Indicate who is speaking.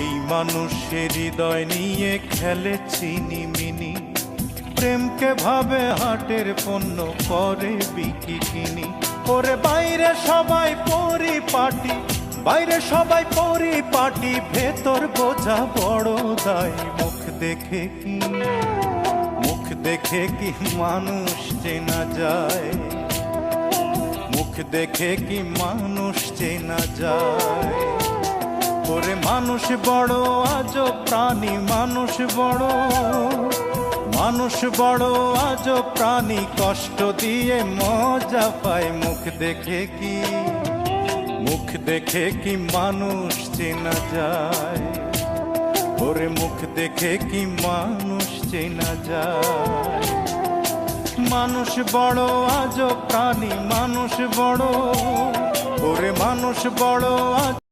Speaker 1: এই মানুষের হৃদয় নিয়ে খেলে চিনিমিনি, প্রেমকে ভাবে হাটের পণ্য করে বিকিনি। ওরে বাইরে সবাই পরিপাটি, বাইরে সবাই পরিপাটি, ভেতর বোঝা বড় দায়। মুখ দেখে কি মানুষ চেনা যায়, মুখ দেখে কি মানুষ চেনা যায়। ওরে মানুষ বড় আজব প্রাণী, মানুষ বড় আজব প্রাণী, কষ্ট দিয়ে মজা পায়। মুখ দেখে কি মানুষ চেনা যায়। ওরে মুখ দেখে কি মানুষ চেনা যায়। মানুষ বড় আজব প্রাণী, মানুষ বড়, ওরে মানুষ বড় আজব।